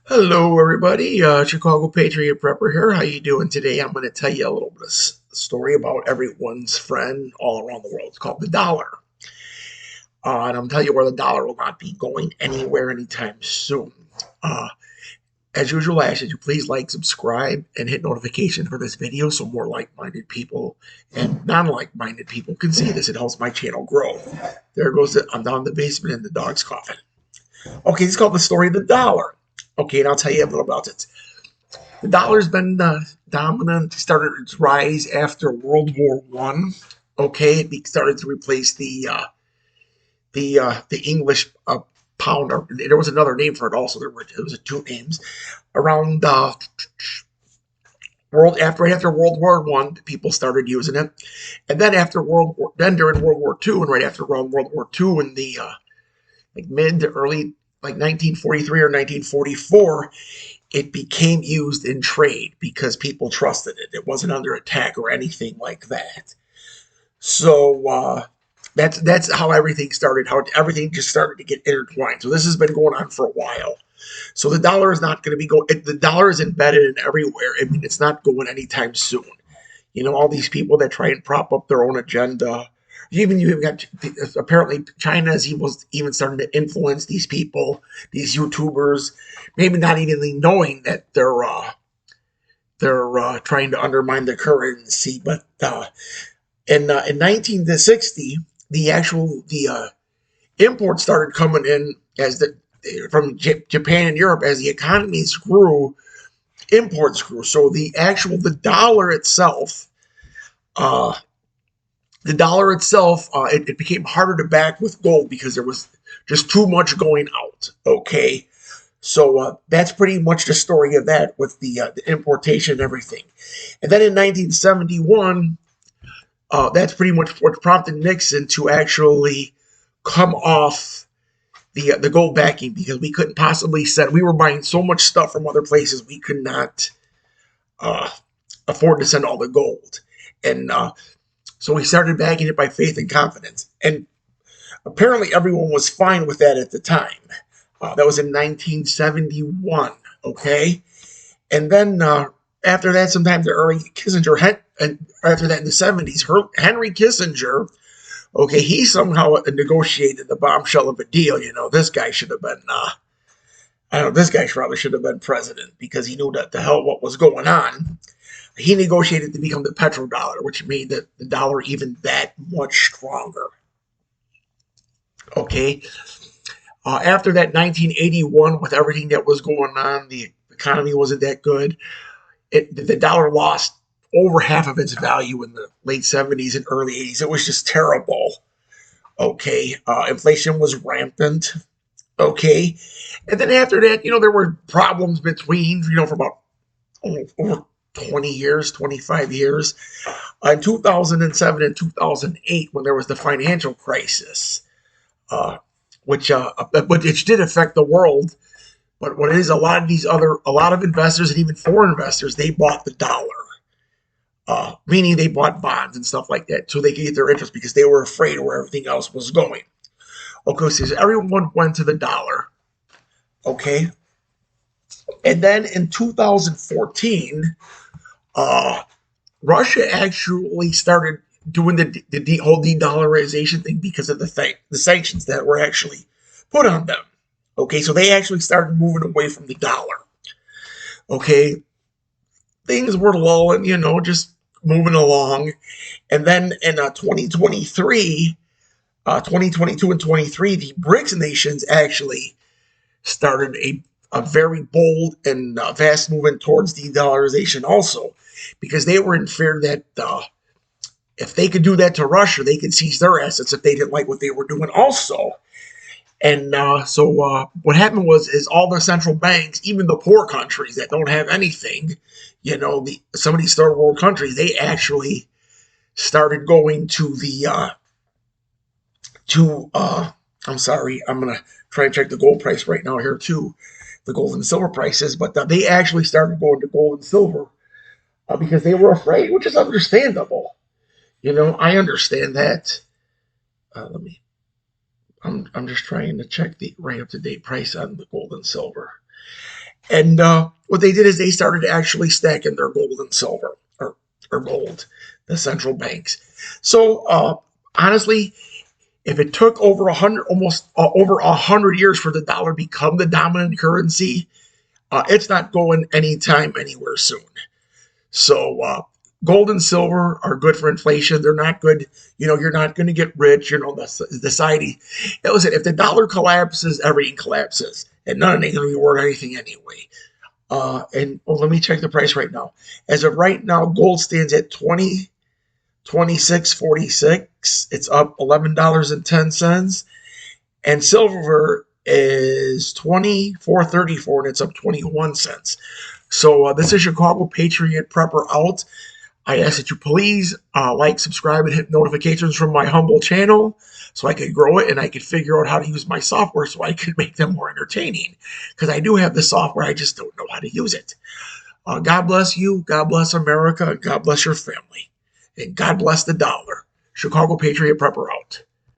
Hello, everybody. Chicago Patriot Prepper here. How you doing today? I'm going to tell you a little bit of story about everyone's friend all around the world. It's called the dollar, and I'm telling you where the dollar will not be going anywhere anytime soon. Uh, as usual, I ask you to please like, subscribe, and hit notification for this video so more like-minded people and non-like-minded people can see this. It helps my channel grow. There goes I'm down in the basement and the dog's coughing. Okay, it's called the story of the dollar. Okay, and I'll tell you a little about it. The dollar's been dominant. Started its rise after World War One. Okay, it started to replace the English pound. There was another name for it also. There was two names around right after World War One. People started using it, and then then during World War Two, and right after around World War Two in the like mid to early like 1943 or 1944, it became used in trade because people trusted it. It wasn't under attack or anything like that. So that's how everything started. How everything just started to get intertwined. So this has been going on for a while. So the dollar is not going to be going. The dollar is embedded in everywhere. I mean, it's not going anytime soon. You know, all these people that try and prop up their own agenda. Even you've got apparently China is even starting to influence these people, these YouTubers, maybe not even knowing that they're trying to undermine the currency. But in 1960, the imports started coming in from Japan and Europe as the economies grew, imports grew. So the dollar itself. Uh, it became harder to back with gold because there was just too much going out. Okay, so that's pretty much the story of that with the importation and everything. And then in 1971, that's pretty much what prompted Nixon to actually come off the gold backing because we couldn't possibly we were buying so much stuff from other places we could not uh, afford to send all the gold. And so we started backing it by faith and confidence. And apparently everyone was fine with that at the time. That was in 1971. Okay. And then after that, sometime the early Kissinger, and after that in the 70s, Henry Kissinger, okay, he somehow negotiated the bombshell of a deal. You know, this guy should have been, I don't know, this guy probably should have been president because he knew that the hell what was going on. He negotiated to become the petrodollar, which made the dollar even that much stronger. Okay. After that 1981, with everything that was going on, the economy wasn't that good. The dollar lost over half of its value in the late 70s and early 80s. It was just terrible. Okay. Inflation was rampant. Okay. And then after that, there were problems between, for about over 20 years, 25 years. In 2007 and 2008, when there was the financial crisis, uh, which did affect the world. But what it is, a lot of investors and even foreign investors, they bought the dollar, meaning they bought bonds and stuff like that, so they could get their interest because they were afraid of where everything else was going. Okay, so everyone went to the dollar. Okay, and then in 2014, uh, Russia actually started doing the whole de-dollarization thing because of the sanctions that were actually put on them. Okay, so they actually started moving away from the dollar. Okay, things were lulling, just moving along. And then in 2023, 2022 and 23, the BRICS nations actually started a very bold and fast movement towards de-dollarization also because they were in fear that if they could do that to Russia, they could seize their assets if they didn't like what they were doing also. And so what happened is all the central banks, even the poor countries that don't have anything, some of these third world countries, they actually started going to I'm sorry, I'm gonna try and check the gold price right now here too, the gold and silver prices, but they actually started going to gold and silver because they were afraid, which is understandable. I understand that. Let me. I'm just trying to check the right up to date price on the gold and silver. And what they did is they started actually stacking their gold and silver, or gold, the central banks. So honestly, if it took over 100, almost over 100 years for the dollar to become the dominant currency, it's not going anytime anywhere soon. So gold and silver are good for inflation. They're not good. You're not going to get rich. The society. Listen, if the dollar collapses, everything collapses, and none of it going to be worth anything anyway. Let me check the price right now. As of right now, gold stands at 26.46. It's up $11.10, and silver is 24.34, and it's up 21 cents. So this is Chicago Patriot Prepper out. I ask that you please like, subscribe, and hit notifications from my humble channel so I could grow it and I could figure out how to use my software so I could make them more entertaining. Because I do have the software, I just don't know how to use it. God bless you, God bless America, and God bless your family. And God bless the dollar. Chicago Patriot Prepper out.